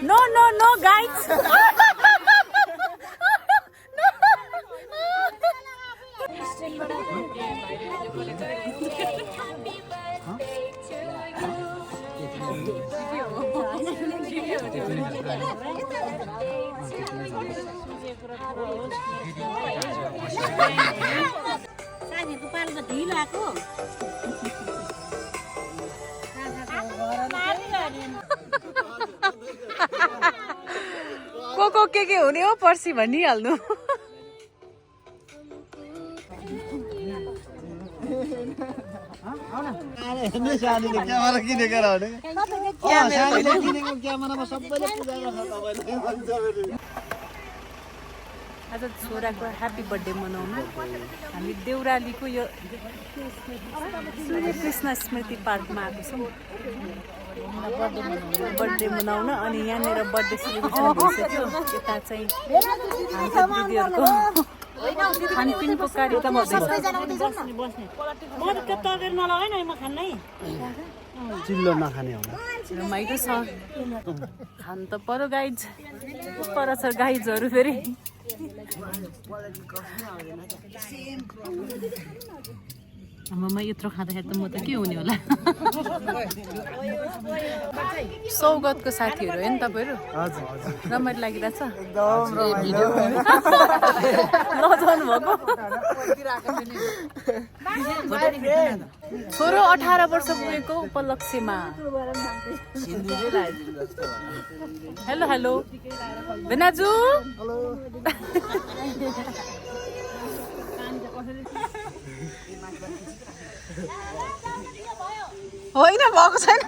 No, no, no, guys. सानीको पालो त ढिलो आएको को के हुने हो पर्सि भनिहाल्नु क्यामेरा किनेको क्यामेरामा सबैले पूजा गर्छ तपाईले आज छोराको ह्याप्पी बर्थडे मनाउन हामी देउरालीको यो सूर्यकृष्ण स्मृति पार्कमा आएको छौँ बर्थडे मनाउन अनि यहाँनिर बर्थडे सेलिब्रेसन भइसक्यो यता चाहिँ हाम्रो दिदीहरूको खानपिनको कार्यक्रम चिल्लो नखाने होला रमाइलो छ खान त पर्यो गाइज पर छ गाइजहरू फेरि आमामा यत्रो खाँदाखेरि त म त के हुने होला सौगतको साथीहरू हो नि तपाईँहरू रमाइलो लागिरहेछ लजाउनु भएको छोरो 18 वर्ष पुगेको उपलक्ष्यमा हेलो हेलो भेनाजु होइन भएको छैन